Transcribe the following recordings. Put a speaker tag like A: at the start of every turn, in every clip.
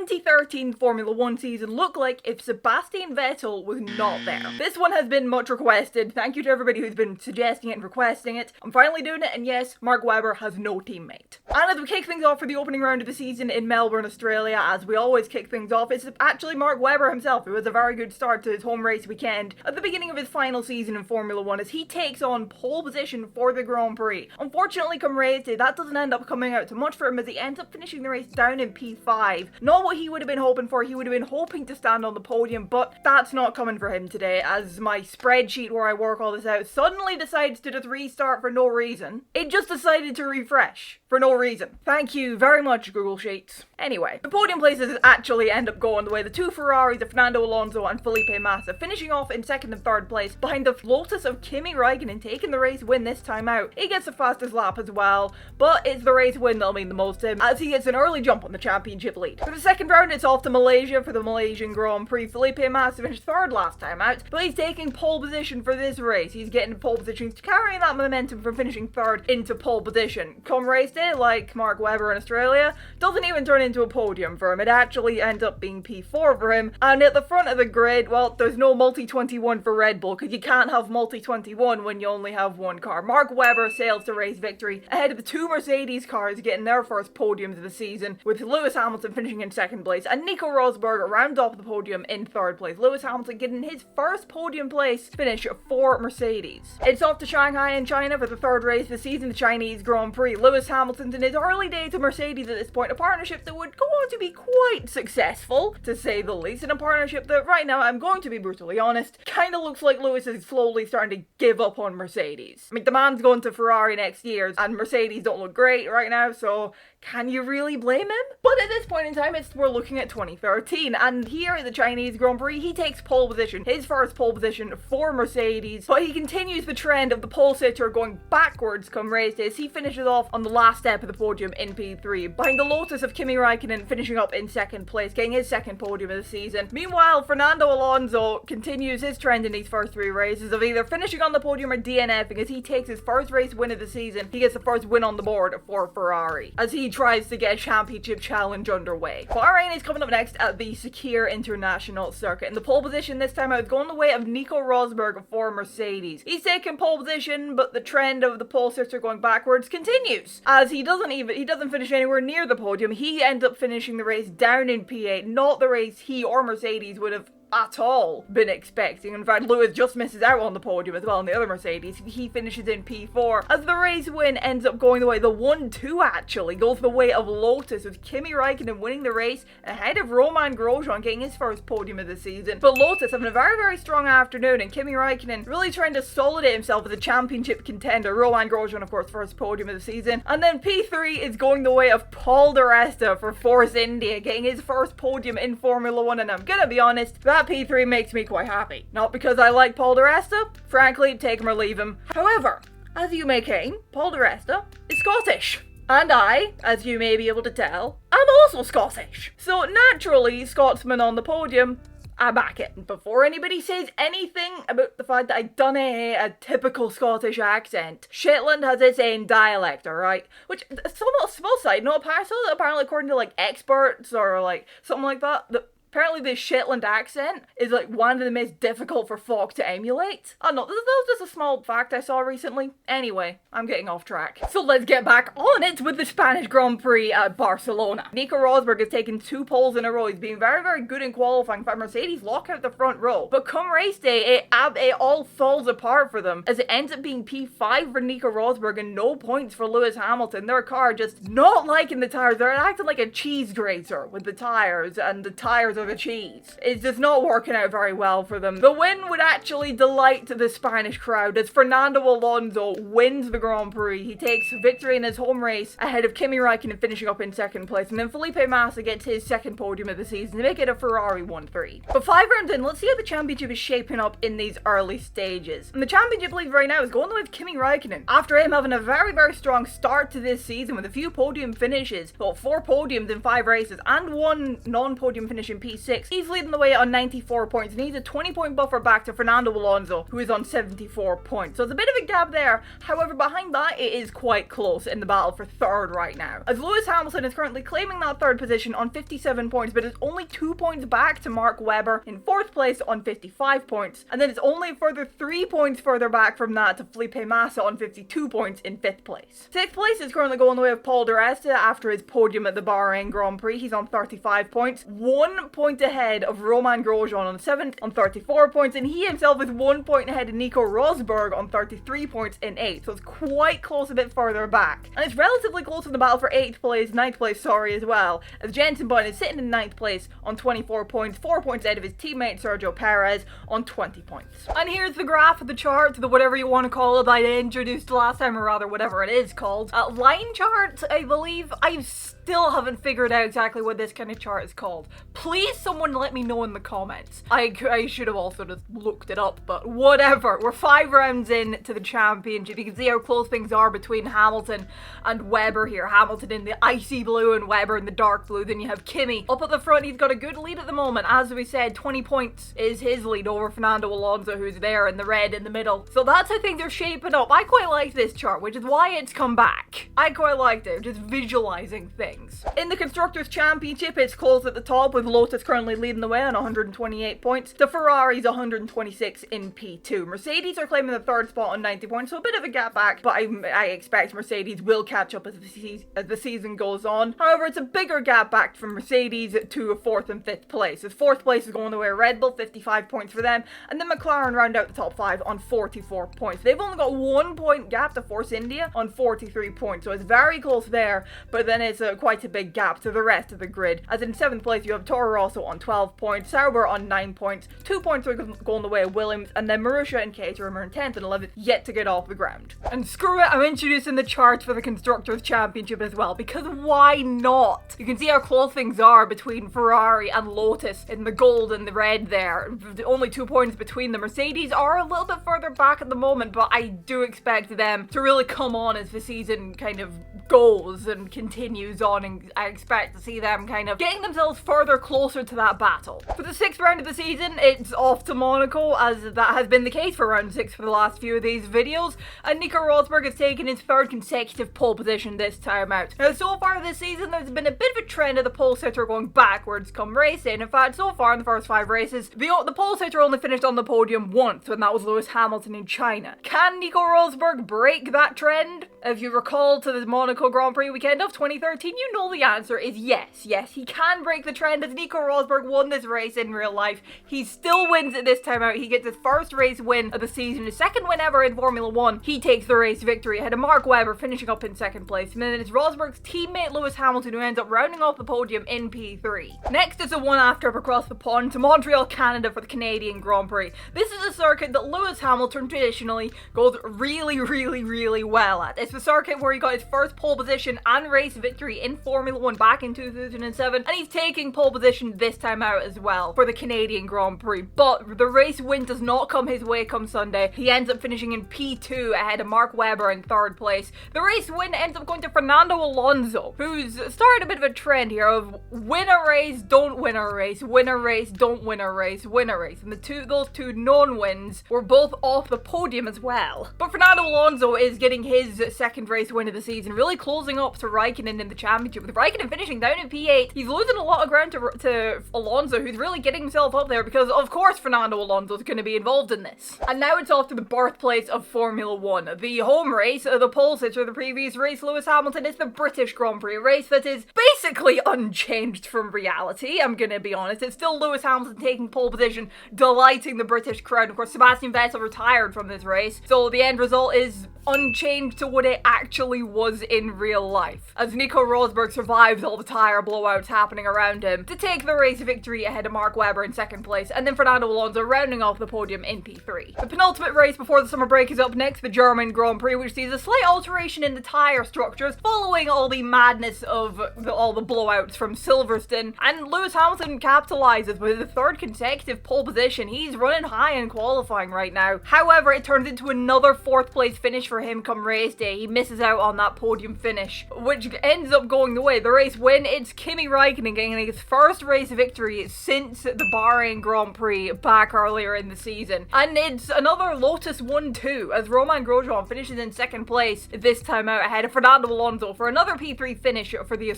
A: 2013 Formula 1 season look like if Sebastian Vettel was not there? This one has been much requested. Thank you to everybody who's been suggesting it and requesting it. I'm finally doing it, and yes, Mark Webber has no teammate. And as we kick things off for the opening round of the season in Melbourne, Australia, as we always kick things off, it's actually Mark Webber himself. It was a very good start to his home race weekend at the beginning of his final season in Formula 1 as he takes on pole position for the Grand Prix. Unfortunately, come race day, that doesn't end up coming out too much for him as he ends up finishing the race down in P5. Not what he would have been hoping for. He would have been hoping to stand on the podium, but that's not coming for him today, as my spreadsheet where I work all this out suddenly decides to just restart for no reason. It just decided to refresh for no reason. Thank you very much, Google Sheets. Anyway, the podium places actually end up going the way the two Ferraris of Fernando Alonso and Felipe Massa, finishing off in second and third place behind the Lotus of Kimi Räikkönen taking the race win this time out. He gets the fastest lap as well, but it's the race win that'll mean the most to him as he gets an early jump on the championship lead. For the second round, it's off to Malaysia for the Malaysian Grand Prix. Felipe Massa finished third last time out, but he's taking pole position for this race. He's getting pole position, carrying that momentum from finishing third into pole position. Come race day, like Mark Webber in Australia, doesn't even turn into a podium for him. It actually ends up being P4 for him. And at the front of the grid, well, there's no multi-21 for Red Bull because you can't have multi-21 when you only have one car. Mark Webber sails to race victory ahead of the two Mercedes cars getting their first podiums of the season, with Lewis Hamilton finishing in second place and Nico Rosberg round off the podium in third place. Lewis Hamilton getting his first podium place finish for Mercedes. It's off to Shanghai in China for the third race of the season, the Chinese Grand Prix. Lewis Hamilton's in his early days of Mercedes at this point, a partnership that would go on to be quite successful, to say the least, and a partnership that right now, I'm going to be brutally honest, kind of looks like Lewis is slowly starting to give up on Mercedes. I mean, the man's going to Ferrari next year, and Mercedes don't look great right now, so can you really blame him? But at this point in time, we're looking at 2013, and here at the Chinese Grand Prix, he takes pole position, his first pole position for Mercedes, but he continues the trend of the pole sitter going backwards come race days. He finishes off on the last step of the podium in P3, behind the Lotus of Kimi Räikkönen finishing up in second place, getting his second podium of the season. Meanwhile, Fernando Alonso continues his trend in these first three races of either finishing on the podium or DNFing as he takes his first race win of the season. He gets the first win on the board for Ferrari as he tries to get a championship challenge underway. Bahrain is coming up next at the Sakir International Circuit, and the pole position this time out is going the way of Nico Rosberg for Mercedes. He's taking pole position, but the trend of the pole sitter going backwards continues as he doesn't finish anywhere near the podium. He ends up finishing the race down in P8, not the race he or Mercedes would have at all been expecting. In fact, Lewis just misses out on the podium as well in the other Mercedes. He finishes in P4 as the race win ends up going the way, the 1-2 actually goes the way of Lotus, with Kimi Räikkönen winning the race ahead of Romain Grosjean getting his first podium of the season. But Lotus having a very, very strong afternoon, and Kimi Räikkönen really trying to solidify himself as a championship contender. Romain Grosjean, of course, first podium of the season. And then P3 is going the way of Paul di Resta for Force India, getting his first podium in Formula 1, and I'm gonna be honest, that P3 makes me quite happy. Not because I like Paul di Resta, frankly, take him or leave him. However, as you may claim, Paul di Resta is Scottish. And I, as you may be able to tell, am also Scottish. So naturally, Scotsman on the podium, I back it. Before anybody says anything about the fact that I done a typical Scottish accent, Shetland has its own dialect, alright? Which, small side note, apparently according to like experts or like something like that, apparently the Shetland accent is like one of the most difficult for folk to emulate. I don't know, that was just a small fact I saw recently. Anyway, I'm getting off track. So let's get back on it with the Spanish Grand Prix at Barcelona. Nico Rosberg has taken 2 poles in a row. He's been very, very good in qualifying. In fact, Mercedes lock out the front row. But come race day, it all falls apart for them as it ends up being P5 for Nico Rosberg and no points for Lewis Hamilton. Their car just not liking the tires. They're acting like a cheese grater with the tires, and the tires are the cheese. It's just not working out very well for them. The win would actually delight the Spanish crowd as Fernando Alonso wins the Grand Prix. He takes victory in his home race ahead of Kimi Räikkönen finishing up in second place, and then Felipe Massa gets his second podium of the season to make it a Ferrari 1-3. But 5 rounds in, let's see how the championship is shaping up in these early stages. And the championship lead right now is going with Kimi Räikkönen. After him having a very, very strong start to this season with a few podium finishes, well, 4 podiums in 5 races and 1 non-podium finish in P6. He's leading the way on 94 points, and he's a 20-point buffer back to Fernando Alonso, who is on 74 points. So it's a bit of a gap there. However, behind that, it is quite close in the battle for third right now, as Lewis Hamilton is currently claiming that third position on 57 points, but it's only 2 points back to Mark Webber in fourth place on 55 points, and then it's only a further 3 points further back from that to Felipe Massa on 52 points in fifth place. Sixth place is currently going the way of Paul di Resta after his podium at the Bahrain Grand Prix. He's on 35 points, 1 point ahead of Romain Grosjean on 7th on 34 points, and he himself is 1 point ahead of Nico Rosberg on 33 points in 8th, so it's quite close a bit further back. And it's relatively close in the battle for 9th place, as well, as Jenson Button is sitting in 9th place on 24 points, 4 points ahead of his teammate Sergio Perez on 20 points. And here's the graph of the chart, the whatever you want to call it, I introduced last time, or rather whatever it is called. Line chart, I believe. I still haven't figured out exactly what this kind of chart is called. Please someone let me know in the comments. I should have also just looked it up, but whatever. We're 5 rounds in to the championship. You can see how close things are between Hamilton and Webber here. Hamilton in the icy blue and Webber in the dark blue. Then you have Kimi up at the front. He's got a good lead at the moment. As we said, 20 points is his lead over Fernando Alonso, who's there in the red in the middle. So that's how things are shaping up. I quite like this chart, which is why it's come back. I quite liked it, just visualizing things. In the Constructors' Championship, it's close at the top, with Lotus currently leading the way on 128 points. The Ferrari's 126 in P2. Mercedes are claiming the third spot on 90 points, so a bit of a gap back, but I expect Mercedes will catch up as the season goes on. However, it's a bigger gap back from Mercedes to a 4th and 5th place. As 4th place is going the way of Red Bull, 55 points for them, and then McLaren round out the top 5 on 44 points. They've only got 1 point gap to Force India on 43 points, so it's very close there, but then it's quite a big gap to the rest of the grid. As in 7th place, you have Toro Rosso on 12 points, Sauber on 9 points, 2 points are going the way of Williams, and then Marussia and Caterham are in 10th and 11th, yet to get off the ground. And screw it, I'm introducing the charts for the Constructors' Championship as well, because why not? You can see how close things are between Ferrari and Lotus in the gold and the red there. Only 2 points between the Mercedes are a little bit further back at the moment, but I do expect them to really come on as the season kind of goes and continues on, and I expect to see them kind of getting themselves further closer to that battle. For the 6th round of the season, it's off to Monaco, as that has been the case for round 6 for the last few of these videos, and Nico Rosberg has taken his 3rd consecutive pole position this time out. Now, so far this season, there's been a bit of a trend of the pole sitter going backwards come racing. In fact, so far in the first 5 races, the pole sitter only finished on the podium once, and that was Lewis Hamilton in China. Can Nico Rosberg break that trend? If you recall to the Monaco Grand Prix weekend of 2013, you know the answer is yes. Yes, he can break the trend, as Nico Rosberg won this race in real life. He still wins it this time out. He gets his 1st race win of the season, his 2nd win ever in Formula 1. He takes the race victory ahead of Mark Webber, finishing up in 2nd place. And then it's Rosberg's teammate Lewis Hamilton who ends up rounding off the podium in P3. Next is a one-half trip across the pond to Montreal, Canada for the Canadian Grand Prix. This is a circuit that Lewis Hamilton traditionally goes really well at. It's the circuit where he got his 1st pole position and race victory in Formula 1 back in 2007, and he's taking pole position this time out as well for the Canadian Grand Prix. But the race win does not come his way come Sunday. He ends up finishing in P2 ahead of Mark Webber in 3rd place. The race win ends up going to Fernando Alonso, who's started a bit of a trend here of win a race, don't win a race, win a race, don't win a race, win a race. And those two non-wins were both off the podium as well. But Fernando Alonso is getting his 2nd race win of the season, really closing up to Raikkonen in the championship. With Raikkonen finishing down in P8, he's losing a lot of ground to Alonso, who's really getting himself up there, because of course Fernando Alonso is going to be involved in this. And now it's off to the birthplace of Formula 1. The home race, the pole sitter, the previous race, Lewis Hamilton, is the British Grand Prix, a race that is basically unchanged from reality, I'm going to be honest. It's still Lewis Hamilton taking pole position, delighting the British crowd. Of course, Sebastian Vettel retired from this race, so the end result is unchanged to what it actually was in real life, as Nico Rosberg survives all the tyre blowouts happening around him to take the race victory ahead of Mark Webber in 2nd place, and then Fernando Alonso rounding off the podium in P3. The penultimate race before the summer break is up next, the German Grand Prix, which sees a slight alteration in the tyre structures following all the madness of all the blowouts from Silverstone, and Lewis Hamilton capitalizes with his 3rd consecutive pole position. He's running high in qualifying right now. However, it turns into another 4th place finish for him come race day. he misses out on that podium finish, which ends up going the way. The race win, it's Kimi Raikkonen getting his first race victory since the Bahrain Grand Prix back earlier in the season. And it's another Lotus 1-2 as Romain Grosjean finishes in second place, this time out ahead of Fernando Alonso for another P3 finish for the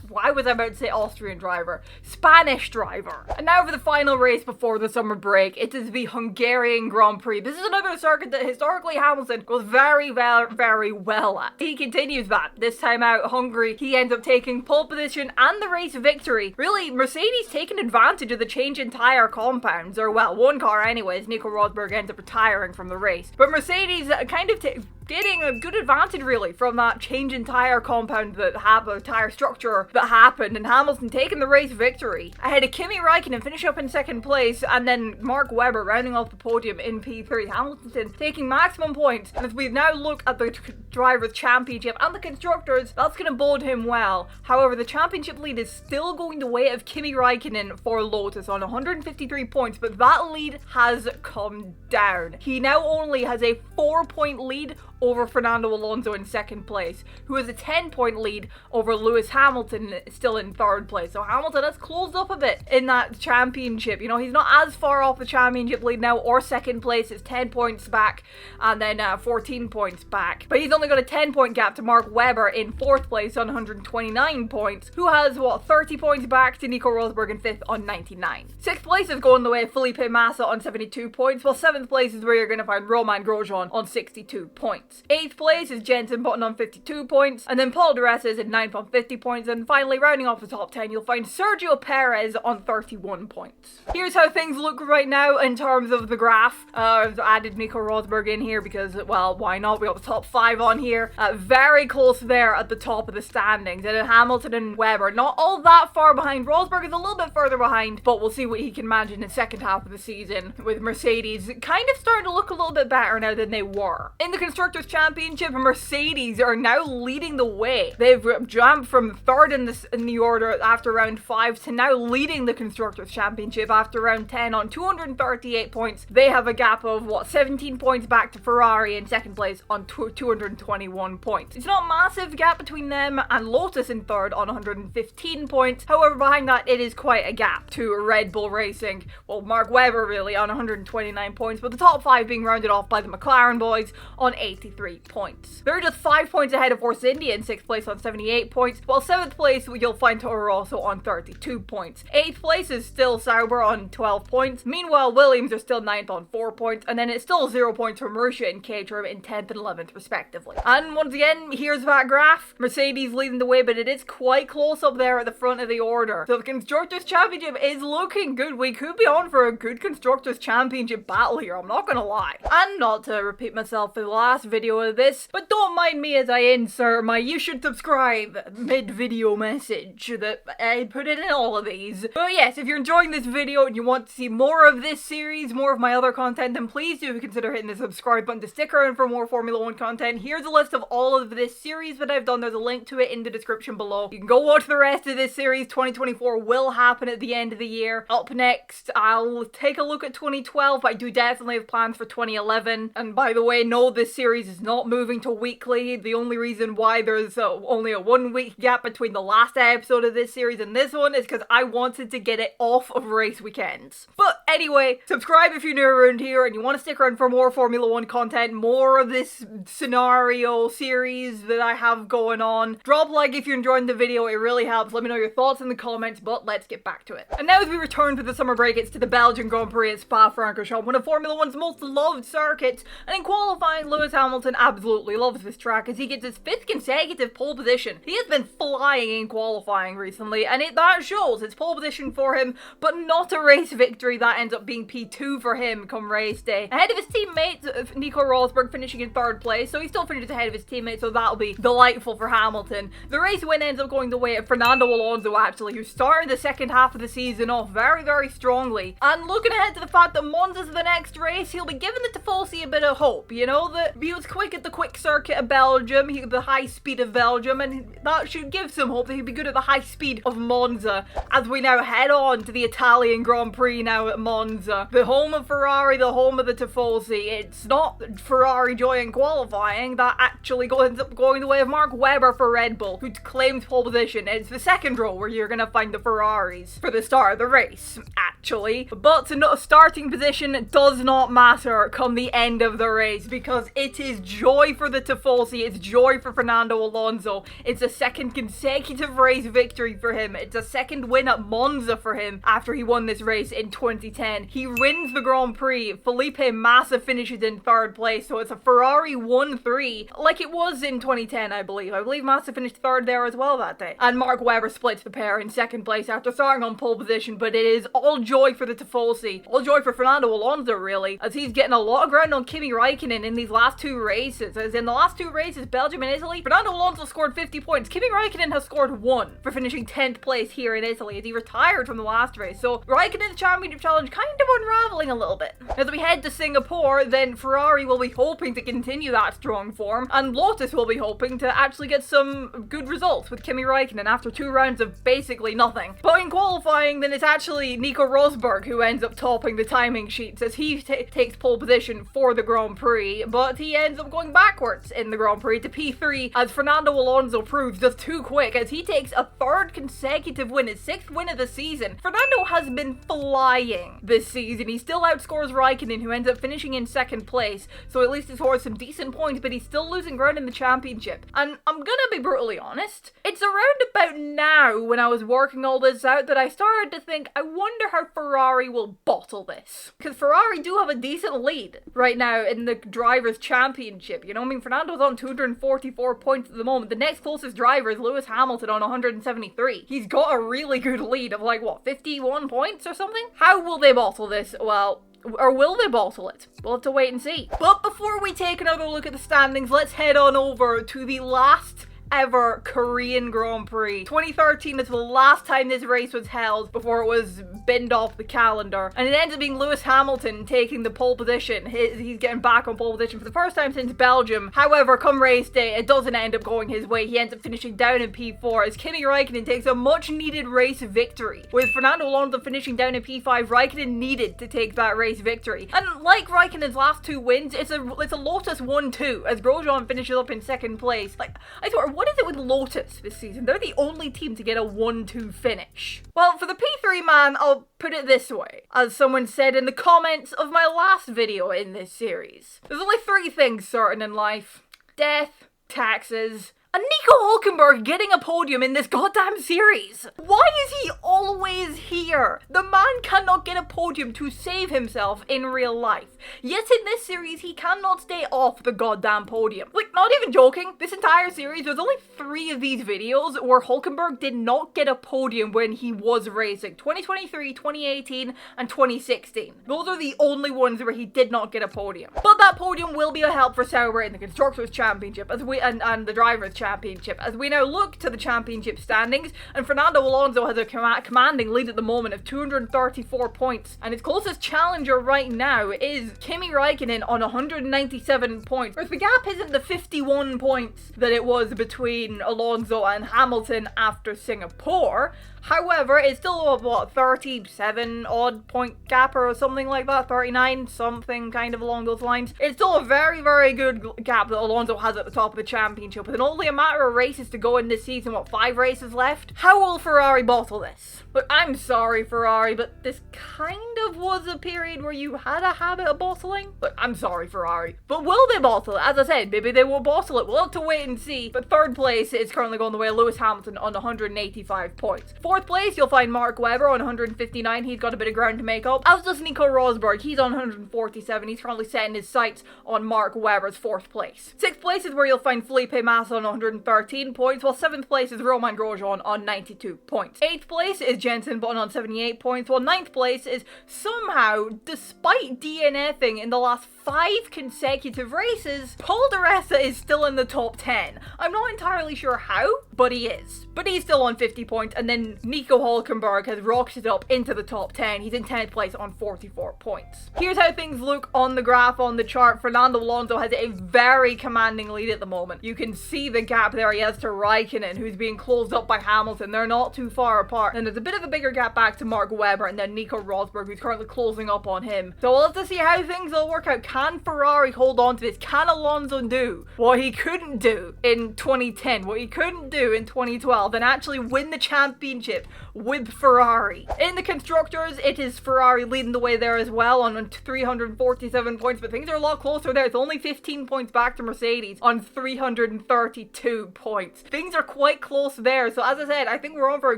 A: why was I about to say Austrian driver? Spanish driver. And now for the final race before the summer break. It is the Hungarian Grand Prix. This is another circuit that historically Hamilton goes very well at. He continues that. This time out, Hungary, he ends up taking pole position and the race victory. Really, Mercedes taking advantage of the change in tyre compounds, or well, one car anyways. Nico Rosberg ends up retiring from the race. But Mercedes kind of getting a good advantage really from that change in tyre compound that happened, tyre structure that happened, and Hamilton taking the race victory ahead of Kimi Raikkonen, finish up in second place, and then Mark Webber rounding off the podium in P3. Hamilton taking maximum points, and as we now look at the Drivers' Championship and the Constructors, that's going to bode him well. However, the championship lead is still going the way of Kimi Raikkonen for Lotus on 153 points, but that lead has come down. He now only has a 4-point lead over Fernando Alonso in second place, who has a 10-point lead over Lewis Hamilton, still in third place. So Hamilton has closed up a bit in that championship. You know, he's not as far off the championship lead now, or second place. It's 10 points back and then 14 points back. But he's only got a 10-point gap to Mark Webber in fourth place on 129 points, who has, 30 points back to Nico Rosberg in fifth on 99. Sixth place is going the way of Felipe Massa on 72 points, while seventh place is where you're going to find Romain Grosjean on 62 points. Eighth place is Jenson Button on 52 points, and then Paul di Resta is at 9th on 50 points, and finally rounding off the top 10 you'll find Sergio Perez on 31 points. Here's how things look right now in terms of the graph. I've added Nico Rosberg in here because, well, why not? We got the top 5 on here. Very close there at the top of the standings, and then Hamilton and Webber not all that far behind. Rosberg is a little bit further behind, but we'll see what he can manage in the second half of the season, with Mercedes kind of starting to look a little bit better now than they were. In the Constructors' Championship, Mercedes are now leading the way. They've jumped from third in the order after round 5 to now leading the Constructors' Championship after round 10 on 238 points. They have a gap of 17 points back to Ferrari in second place on 221 points. It's not a massive gap between them and Lotus in third on 115 points. However, behind that it is quite a gap to Red Bull Racing, well, Mark Webber really, on 129 points, but the top 5 being rounded off by the McLaren boys on 83 points. They're just 5 points ahead of Force India in 6th place on 78 points, while 7th place you'll find Toro Rosso on 32 points. 8th place is still Sauber on 12 points. Meanwhile, Williams are still 9th on 4 points, and then it's still 0 points for Marussia and Caterham in 10th and 11th respectively. And once again, here's that graph. Mercedes leading the way, but it is quite close up there at the front of the order. So the Constructors' Championship is looking good. We could be on for a good Constructors' Championship battle here, I'm not gonna lie. And not to repeat myself for the last video of this, but don't mind me as I insert my "you should subscribe" mid-video message that I put in all of these. But yes, if you're enjoying this video and you want to see more of this series, more of my other content, then please do consider hitting the subscribe button to stick around for more Formula 1 content. Here's a list of all of this series that I've done. There's a link to it in the description below. You can go watch the rest of this series. 2024 will happen at the end of the year. Up next, I'll take a look at 2012, but I do definitely have plans for 2011. And by the way, no, this series is not moving to weekly. The only reason why there's only a 1-week gap between the last episode of this series and this one is because I wanted to get it off of race weekends. But anyway, subscribe if you're new around here and you want to stick around for more Formula 1 content, more of this scenario series that I have going on. Drop a like if you're enjoying the video, it really helps. Let me know your thoughts in the comments, but let's get back to it. And now as we return for the summer break, it's to the Belgian Grand Prix at Spa-Francorchamps, one of Formula 1's most loved circuits, and in qualifying, Lewis Hamilton absolutely loves this track as he gets his 5th consecutive pole position. He has been flying in qualifying recently, and that shows. It's pole position for him, but not a race victory. That ends up being P2 for him come race day. Ahead of his teammates, Nico Rosberg finishing in 3rd place, so he still finishes ahead of his teammates, so that'll be delightful for Hamilton. The race win ends up going the way of Fernando Alonso, actually, who started the second half of the season off very strongly. And looking ahead to the fact that Monza's the next race, he'll be giving the Tifosi a bit of hope, you know, that he was was quick at the quick circuit of Belgium, the high speed of Belgium, and that should give some hope that he'd be good at the high speed of Monza, as we now head on to the Italian Grand Prix now at Monza. The home of Ferrari, the home of the Tifosi. It's not Ferrari joy in qualifying, that actually ends up going the way of Mark Webber for Red Bull, who claimed pole position. It's the second row where you're gonna find the Ferraris for the start of the race, actually. But a starting position does not matter come the end of the race, because it is joy for the Tifosi, it's joy for Fernando Alonso. It's a second consecutive race victory for him. It's a second win at Monza for him after he won this race in 2010. He wins the Grand Prix. Felipe Massa finishes in third place, so it's a Ferrari 1-3, like it was in 2010, I believe. I believe Massa finished third there as well that day. And Mark Webber splits the pair in second place after starting on pole position, but it is all joy for the Tifosi. All joy for Fernando Alonso, really, as he's getting a lot of ground on Kimi Raikkonen in these last two races. As in the last two races, Belgium and Italy, Fernando Alonso scored 50 points. Kimi Raikkonen has scored 1 for finishing 10th place here in Italy as he retired from the last race. So Raikkonen's championship challenge kind of unraveling a little bit. As we head to Singapore, then Ferrari will be hoping to continue that strong form, and Lotus will be hoping to actually get some good results with Kimi Raikkonen after 2 rounds of basically nothing. But in qualifying, then it's actually Nico Rosberg who ends up topping the timing sheets as he takes pole position for the Grand Prix, but he ends up going backwards in the Grand Prix to P3 as Fernando Alonso proves just too quick as he takes a 3rd consecutive win, his 6th win of the season. Fernando has been flying this season. He still outscores Raikkonen, who ends up finishing in 2nd place, so at least he scores some decent points, but he's still losing ground in the championship. And I'm gonna be brutally honest, it's around about now when I was working all this out that I started to think, I wonder how Ferrari will bottle this. Because Ferrari do have a decent lead right now in the Drivers' Championship. You know, I mean, Fernando's on 244 points at the moment. The next closest driver is Lewis Hamilton on 173. He's got a really good lead of like, what, 51 points or something? How will they bottle this? Well, or will they bottle it? We'll have to wait and see. But before we take another look at the standings, let's head on over to the last ever Korean Grand Prix. 2013 is the last time this race was held before it was binned off the calendar, and it ends up being Lewis Hamilton taking the pole position. He's getting back on pole position for the first time since Belgium. However, come race day, it doesn't end up going his way. He ends up finishing down in P4 as Kimi Raikkonen takes a much needed race victory. With Fernando Alonso finishing down in P5, Raikkonen needed to take that race victory. And like Raikkonen's last 2 wins, it's a Lotus 1-2 as Grosjean finishes up in 2nd place. Like, I swear, what is it with Lotus this season? They're the only team to get a 1-2 finish. Well, for the P3 man, I'll put it this way. As someone said in the comments of my last video in this series, there's only 3 things certain in life: death, taxes, and Nico Hülkenberg getting a podium in this goddamn series. Why is he always here? The man cannot get a podium to save himself in real life. Yet in this series, he cannot stay off the goddamn podium. Like, not even joking, this entire series, there's only 3 of these videos where Hülkenberg did not get a podium when he was racing. 2023, 2018, and 2016. Those are the only ones where he did not get a podium. But that podium will be a help for Sauber in the Constructors' Championship as and the Drivers' Championship, as we now look to the championship standings, and Fernando Alonso has a commanding lead at the moment of 234 points, and his closest challenger right now is Kimi Raikkonen on 197 points. Whereas the gap isn't the 51 points that it was between Alonso and Hamilton after Singapore. However, it's still a, what, 37 odd point gap or something like that, 39, something kind of along those lines. It's still a very, very good gap that Alonso has at the top of the championship, with only a matter of races to go in this season. What, 5 races left? How will Ferrari bottle this? But I'm sorry, Ferrari, but this kind of was a period where you had a habit of bottling. But I'm sorry, Ferrari. But will they bottle it? As I said, maybe they will bottle it. We'll have to wait and see. But 3rd place is currently going the way of Lewis Hamilton on 185 points. 4th place, you'll find Mark Webber on 159. He's got a bit of ground to make up. As does Nico Rosberg. He's on 147. He's currently setting his sights on Mark Webber's 4th place. 6th place is where you'll find Felipe Massa on 113 points, while 7th place is Romain Grosjean on 92 points. 8th place is Jenson Button on 78 points, while 9th place is somehow, despite DNFing in the last 5 consecutive races, Paul di Resta is still in the top 10. I'm not entirely sure how, but he is. But he's still on 50 points, and then Nico Hülkenberg has rocketed up into the top 10. He's in 10th place on 44 points. Here's how things look on the graph on the chart. Fernando Alonso has a very commanding lead at the moment. You can see the gap there he has to Raikkonen, who's being closed up by Hamilton. They're not too far apart. And there's a bit of a bigger gap back to Mark Webber, and then Nico Rosberg, who's currently closing up on him. So we'll have to see how things will work out. Can Ferrari hold on to this? Can Alonso do what he couldn't do in 2010, what he couldn't do in 2012, and actually win the championship with Ferrari? In the constructors, it is Ferrari leading the way there as well on 347 points, but things are a lot closer there. It's only 15 points back to Mercedes on 332 points. Things are quite close there. So as I said, I think we're on for a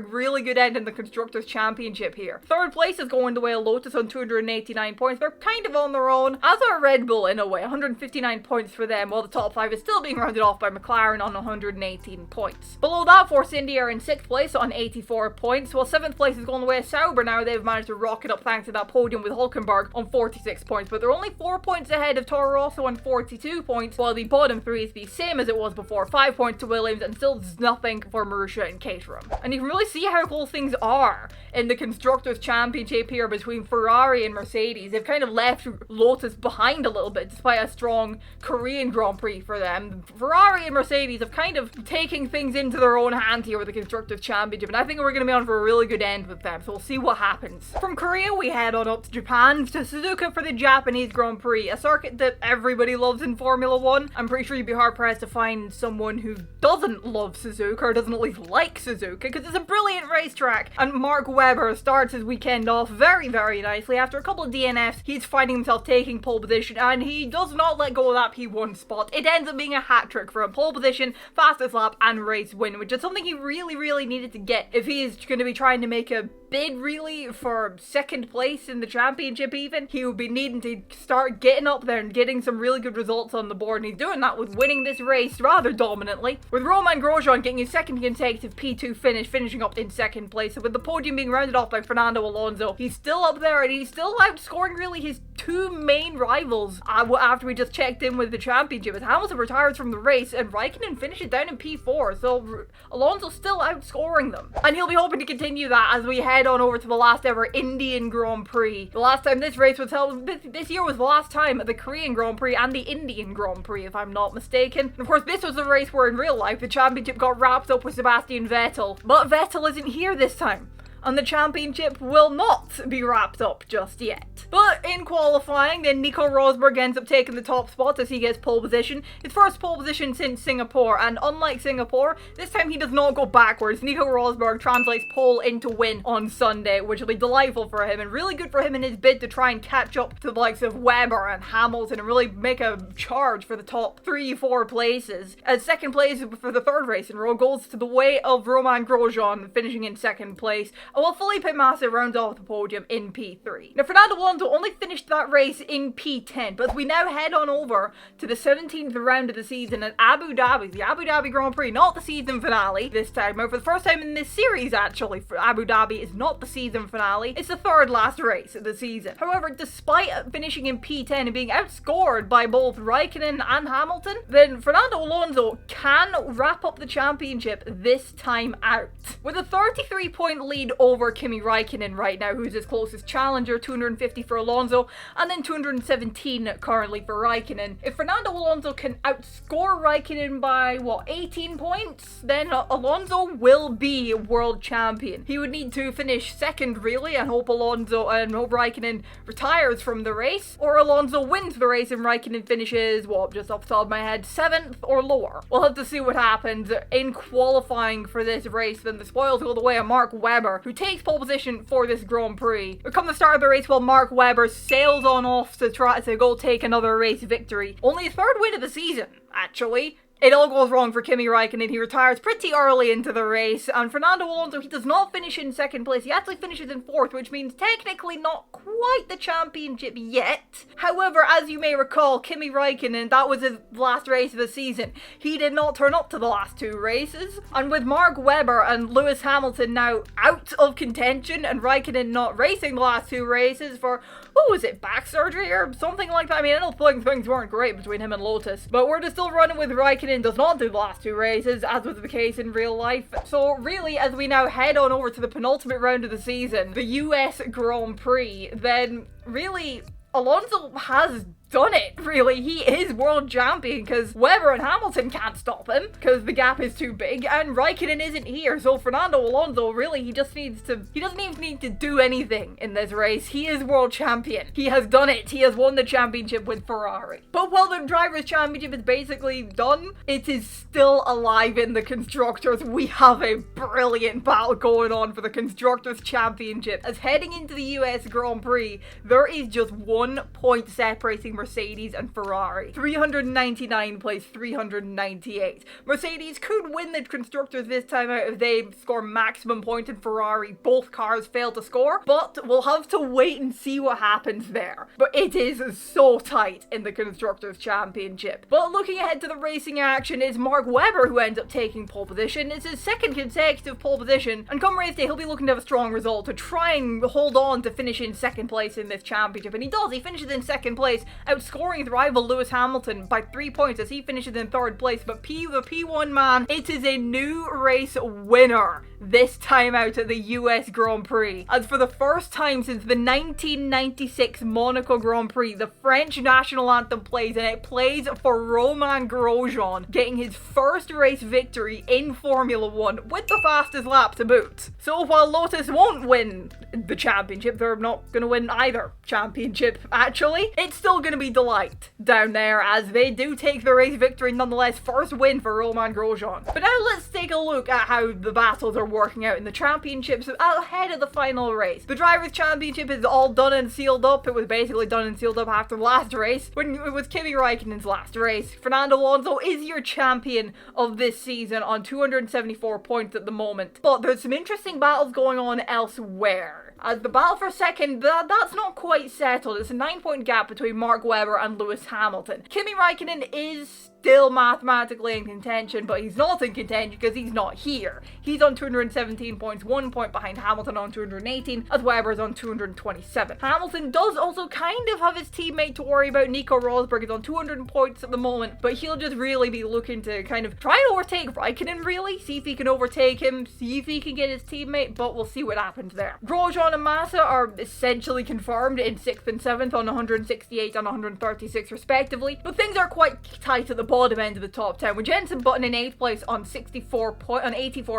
A: really good end in the constructors championship here. Third place is going the way of Lotus on 289 points. They're kind of on their own, as are Red Bull in a way, 159 points for them, while the top 5 is still being rounded off by McLaren on 118 points. Below that, Force India are in 6th place on 84 points, while 7th place is going the way of Sauber. Now they've managed to rocket up thanks to that podium with Hülkenberg on 46 points, but they're only 4 points ahead of Toro Rosso on 42 points, while the bottom 3 is the same as it was before, 5 points to Williams, and still nothing for Marussia and Caterham. And you can really see how close things are in the Constructors' Championship here between Ferrari and Mercedes. They've kind of left Lotus behind a little bit, despite a strong Korean Grand Prix for them. Ferrari and Mercedes have kind of taken things into their own hand here with the Constructors' Championship, and I think we're going to be on for a really good end with them, so we'll see what happens. From Korea, we head on up to Japan, to Suzuka for the Japanese Grand Prix, a circuit that everybody loves in Formula 1. I'm pretty sure you'd be hard-pressed to find someone who doesn't love Suzuka, or doesn't at least like Suzuka, because it's a brilliant racetrack, and Mark Webber starts his weekend off very, very nicely. After a couple of DNFs, he's finding himself taking pole position, and he does not let go of that P1 spot. It ends up being a hat-trick for him. Pole position, fastest lap, and race win, which is something he really, really needed to get if he is going to be trying to make a bid really for second place in the championship even. He would be needing to start getting up there and getting some really good results on the board, and he's doing that with winning this race rather dominantly, with Romain Grosjean getting his second consecutive P2 finish, finishing up in second place. So with the podium being rounded off by Fernando Alonso, he's still up there, and he's still outscoring really his 2 main rivals after we just checked in with the championship, as Hamilton retires from the race and Raikkonen finishes down in P4, so Alonso's still outscoring them. And he'll be hoping to continue that as we head on over to the last ever Indian Grand Prix. The last time this race was held, this year was the last time the Korean Grand Prix and the Indian Grand Prix, if I'm not mistaken. And of course, this was a race where in real life the championship got wrapped up with Sebastian Vettel, but Vettel isn't here this time, and the championship will not be wrapped up just yet. But in qualifying, then Nico Rosberg ends up taking the top spot as he gets pole position. His first pole position since Singapore, and unlike Singapore, this time he does not go backwards. Nico Rosberg translates pole into win on Sunday, which will be delightful for him and really good for him in his bid to try and catch up to the likes of Webber and Hamilton and really make a charge for the top 3-4 places. As second place for the third race in a row goes to the way of Romain Grosjean, finishing in second place, while Felipe Massa rounds off the podium in P3. Now, Fernando Alonso only finished that race in P10, but we now head on over to the 17th round of the season at Abu Dhabi, the Abu Dhabi Grand Prix, not the season finale this time. Now, for the first time in this series, actually, for Abu Dhabi is not the season finale, it's the third last race of the season. However, despite finishing in P10 and being outscored by both Raikkonen and Hamilton, then Fernando Alonso can wrap up the championship this time out. With a 33-point lead over Kimi Raikkonen right now, who's his closest challenger, 250 for Alonso, and then 217 currently for Raikkonen. If Fernando Alonso can outscore Raikkonen by, 18 points, then Alonso will be world champion. He would need to finish second, really, and hope Raikkonen retires from the race, or Alonso wins the race and Raikkonen finishes, just off the top of my head, 7th or lower. We'll have to see what happens in qualifying for this race. Then the spoils go the way of Mark Webber, who takes pole position for this Grand Prix. We come to the start of the race while Mark Webber sails on off to try to go take another race victory. Only a third win of the season, actually. It all goes wrong for Kimi Raikkonen. He retires pretty early into the race, and Fernando Alonso, he does not finish in second place. He actually finishes in fourth, which means technically not quite the championship yet. However, as you may recall, Kimi Raikkonen, that was his last race of the season. He did not turn up to the last two races, and with Mark Webber and Lewis Hamilton now out of contention and Raikkonen not racing the last two races for, what was it, back surgery or something like that? I mean, I know things weren't great between him and Lotus, but we're just still running with Raikkonen does not do the last two races, as was the case in real life. So really, as we now head on over to the penultimate round of the season, the US Grand Prix, then really Alonso has done it, really. He is world champion because Webber and Hamilton can't stop him because the gap is too big, and Raikkonen isn't here. So Fernando Alonso, really, he doesn't even need to do anything in this race. He is world champion. He has done it. He has won the championship with Ferrari. But while the Drivers' Championship is basically done, it is still alive in the Constructors. We have a brilliant battle going on for the Constructors' Championship. As heading into the US Grand Prix, there is just 1 point separating Mercedes and Ferrari. 399 plays 398. Mercedes could win the Constructors this time out if they score maximum points, and Ferrari, both cars fail to score, but we'll have to wait and see what happens there. But it is so tight in the Constructors' Championship. But looking ahead to the racing action, it's Mark Webber who ends up taking pole position. It's his second consecutive pole position, and come race day, he'll be looking to have a strong result to try and hold on to finish in second place in this championship, and he does. He finishes in second place, outscoring his rival Lewis Hamilton by 3 points as he finishes in third place. But the P1 man, it is a new race winner this time out at the US Grand Prix. As for the first time since the 1996 Monaco Grand Prix, the French national anthem plays, and it plays for Romain Grosjean, getting his first race victory in Formula 1 with the fastest lap to boot. So while Lotus won't win the championship, they're not going to win either championship actually, it's still going to be delight down there as they do take the race victory nonetheless. First win for Romain Grosjean. But now let's take a look at how the battles are working out in the championships ahead of the final race. The Drivers' Championship is all done and sealed up. It was basically done and sealed up after the last race, when it was Kimi Raikkonen's last race. Fernando Alonso is your champion of this season on 274 points at the moment. But there's some interesting battles going on elsewhere. As the battle for second, that's not quite settled. It's a 9-point gap between Mark Webber and Lewis Hamilton. Kimi Raikkonen is still mathematically in contention, but he's not in contention because he's not here. He's on 217 points, 1 point behind Hamilton on 218, as Webber's on 227. Hamilton does also kind of have his teammate to worry about. Nico Rosberg is on 200 points at the moment, but he'll just really be looking to kind of try and overtake Raikkonen, really. See if he can overtake him, see if he can get his teammate, but we'll see what happens there. Grosjean and Massa are essentially confirmed in 6th and 7th on 168 and 136 respectively, but things are quite tight at the bottom end of the top 10, with Jenson Button in 8th place on 84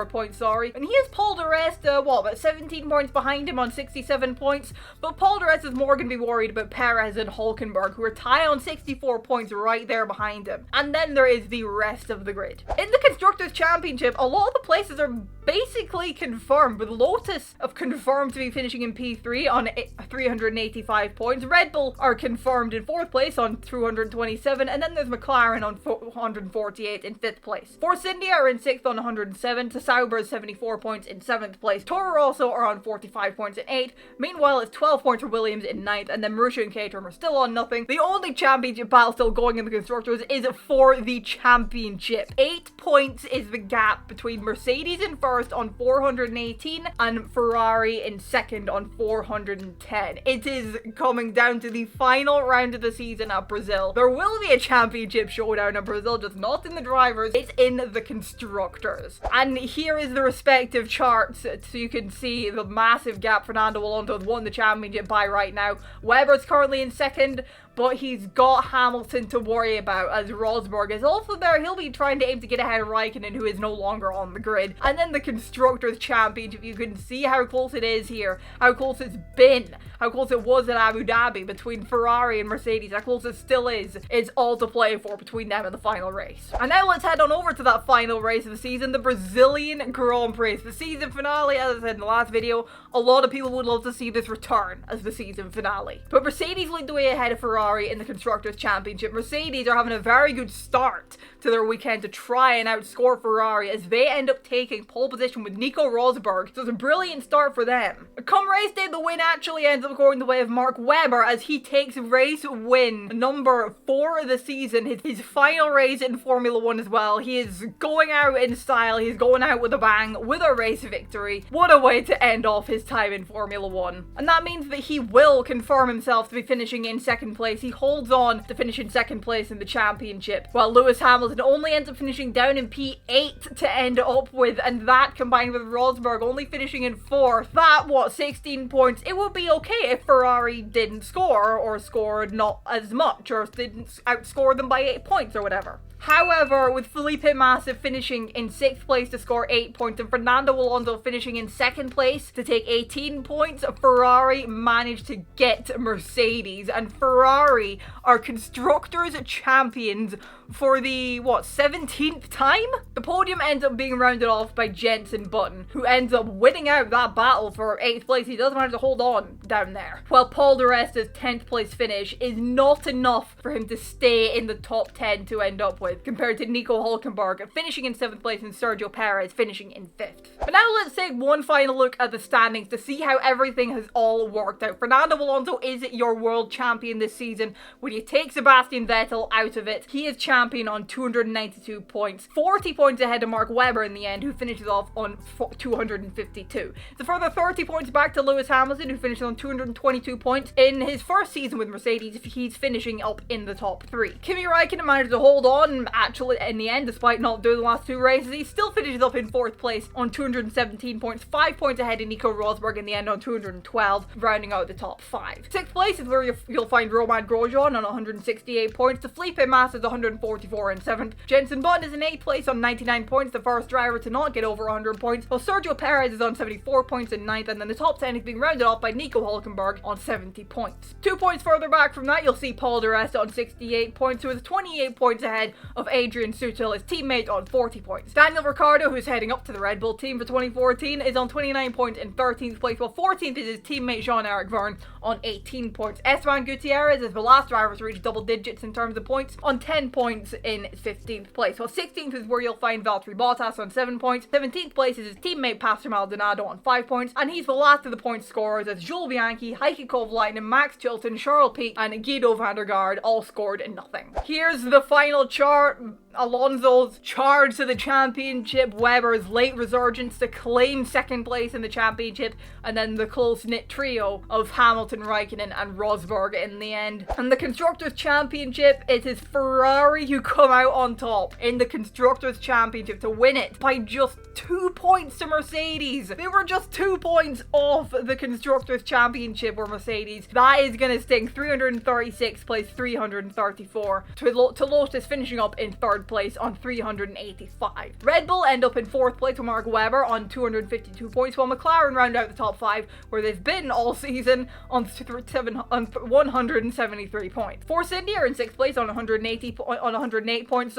A: points, and he has Paul di Resta, about 17 points behind him on 67 points, but Paul di Resta is more going to be worried about Perez and Hulkenberg, who are tied on 64 points right there behind him. And then there is the rest of the grid. In the Constructors' Championship, a lot of the places are basically confirmed, with Lotus have confirmed to be finishing in P3 on 385 points, Red Bull are confirmed in 4th place on 227, and then there's McLaren on 148 in 5th place. Force India are in 6th on 107, to Sauber 74 points in 7th place. Toro Rosso are on 45 points in 8th. Meanwhile, it's 12 points for Williams in 9th, and then Marussia and Caterham are still on nothing. The only championship battle still going in the Constructors is for the championship. 8 points is the gap between Mercedes in 1st on 418 and Ferrari in 2nd on 410. It is coming down to the final round of the season at Brazil. There will be a championship showdown in Brazil, just not in the drivers, it's in the Constructors. And here is the respective charts, so you can see the massive gap Fernando Alonso has won the championship by right now. Webber's currently in 2nd, but he's got Hamilton to worry about, as Rosberg is also there. He'll be trying to aim to get ahead of Raikkonen, who is no longer on the grid. And then the Constructors' Championship, you can see how close it is here, how close it's been, how close it was at Abu Dhabi between Ferrari and Mercedes, how close it still is. It's all to play for between them in the final race. And now let's head on over to that final race of the season, the Brazilian Grand Prix. The season finale, as I said in the last video, a lot of people would love to see this return as the season finale. But Mercedes lead the way ahead of Ferrari Ferrari in the Constructors' Championship. Mercedes are having a very good start to their weekend to try and outscore Ferrari as they end up taking pole position with Nico Rosberg. So it's a brilliant start for them. Come race day, the win actually ends up going the way of Mark Webber as he takes race win number 4 of the season, his final race in Formula 1 as well. He is going out in style, he's going out with a bang, with a race victory. What a way to end off his time in Formula 1. And that means that he will confirm himself to be finishing in second place. He holds on to finish in second place in the championship, while Lewis Hamilton only ends up finishing down in P8 to end up with, and that combined with Rosberg only finishing in 4th. That, 16 points? It would be okay if Ferrari didn't score, or scored not as much, or didn't outscore them by 8 points or whatever. However, with Felipe Massa finishing in 6th place to score 8 points and Fernando Alonso finishing in 2nd place to take 18 points, Ferrari managed to get Mercedes, and Ferrari are Constructors' champions for the, 17th time? The podium ends up being rounded off by Jenson Button, who ends up winning out that battle for 8th place. He doesn't have to hold on down there. While Paul di Resta's 10th place finish is not enough for him to stay in the top 10 to end up with, compared to Nico Hülkenberg finishing in 7th place and Sergio Perez finishing in 5th. But now let's take one final look at the standings to see how everything has all worked out. Fernando Alonso is your world champion this season. When you take Sebastian Vettel out of it, he is champion on 292 points, 40 points ahead of Mark Webber in the end, who finishes off on 252. It's a further 30 points back to Lewis Hamilton, who finishes on 222 points in his first season with Mercedes. He's finishing up in the top 3. Kimi Räikkönen managed to hold on actually in the end, despite not doing the last 2 races. He still finishes up in 4th place on 217 points, 5 points ahead of Nico Rosberg in the end on 212, rounding out the top 5. 6th place is where you'll find Romain Grosjean on 168 points. The Felipe Massa is 144 in 7th. Jenson Button is in 8th place on 99 points, the first driver to not get over 100 points, while Sergio Perez is on 74 points in 9th, and then the top 10 is being rounded off by Nico Hülkenberg on 70 points. 2 points further back from that, you'll see Paul di Resta on 68 points, who is 28 points ahead of Adrian Sutil, his teammate, on 40 points. Daniel Ricciardo, who's heading up to the Red Bull team for 2014, is on 29 points in 13th place, while 14th is his teammate Jean-Eric Vergne on 18 points. Esteban Gutierrez is the last driver to reach double digits in terms of points on 10 points in 15th place, while 16th is where you'll find Valtteri Bottas on 7 points. 17th place is his teammate Pastor Maldonado on 5 points, and he's the last of the point scorers as Jules Bianchi, Heikki Kovalainen, Max Chilton, Charles Pic, and Guido van der Garde all scored nothing. Here's the final chart. Alonso's charge to the championship, Webber's late resurgence to claim 2nd place in the championship, and then the close-knit trio of Hamilton, Räikkönen, and Rosberg in the end. And the Constructors' Championship, it is Ferrari who come out on top in the Constructors' Championship to win it by just 2 points to Mercedes. They were just 2 points off the Constructors' Championship were Mercedes. That is going to sting. 336 plays 334 to Lotus finishing up in 3rd place on 385. Red Bull end up in 4th place with Mark Webber on 252 points, while McLaren round out the top 5 where they've been all season on 173 points. Force India are in 6th place on 108 points,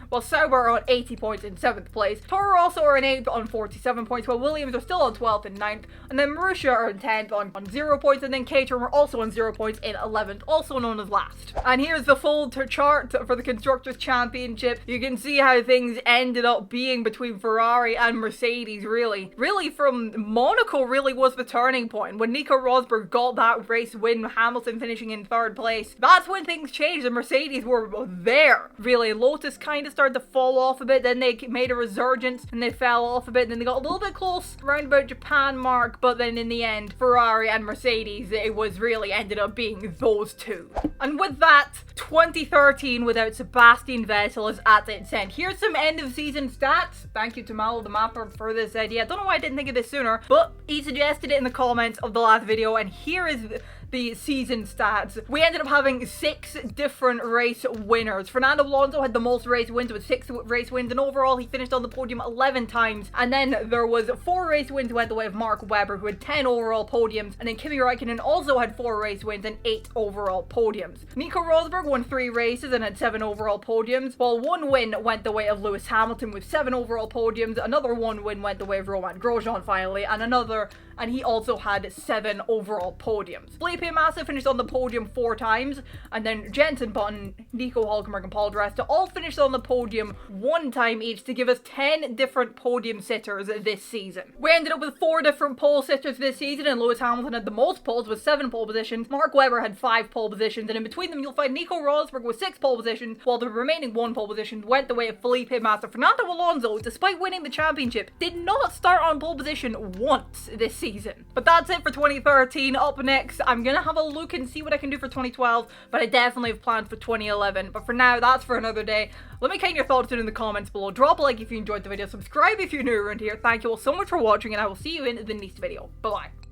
A: while Sauber are on 80 points in 7th place. Toro Rosso are in 8th on 47 points, while Williams are still on 12th and 9th, and then Marussia are in 10th on 0 points, and then Caterham are also on 0 points in 11th, also known as last. And here's the full chart for the Constructors' Championship. You can see how things ended up being between Ferrari and Mercedes, really. Really, from Monaco really was the turning point. When Nico Rosberg got that race win, Hamilton finishing in 3rd place, that's when things changed. The Mercedes were there, really. Lotus kind of started to fall off a bit, then they made a resurgence, and they fell off a bit, and then they got a little bit close around about Japan mark, but then in the end, Ferrari and Mercedes, it was really ended up being those two. And with that, 2013 without Sebastian Vettel is at its end. Here's some end of season stats. Thank you to Malo the Mapper for this idea. I don't know why I didn't think of this sooner, but he suggested it in the comments of the last video, and here is the season stats. We ended up having 6 different race winners. Fernando Alonso had the most race wins with 6 race wins, and overall he finished on the podium 11 times. And then there was 4 race wins went the way of Mark Webber, who had 10 overall podiums, and then Kimi Räikkönen also had 4 race wins and 8 overall podiums. Nico Rosberg won 3 races and had 7 overall podiums, while 1 win went the way of Lewis Hamilton with 7 overall podiums. Another 1 win went the way of Romain Grosjean finally, and another and he also had 7 overall podiums. Felipe Massa finished on the podium 4 times, and then Jenson Button, Nico Hülkenberg, and Paul di Resta all finished on the podium 1 time each to give us 10 different podium sitters this season. We ended up with 4 different pole sitters this season, and Lewis Hamilton had the most poles with 7 pole positions. Mark Webber had 5 pole positions, and in between them you'll find Nico Rosberg with 6 pole positions, while the remaining 1 pole position went the way of Felipe Massa. Fernando Alonso, despite winning the championship, did not start on pole position once this season. But that's it for 2013. Up next, I'm gonna have a look and see what I can do for 2012, but I definitely have planned for 2011. But for now, that's for another day. Let me get your thoughts in the comments below. Drop a like if you enjoyed the video, subscribe if you're new around here. Thank you all so much for watching, and I will see you in the next video. Bye bye.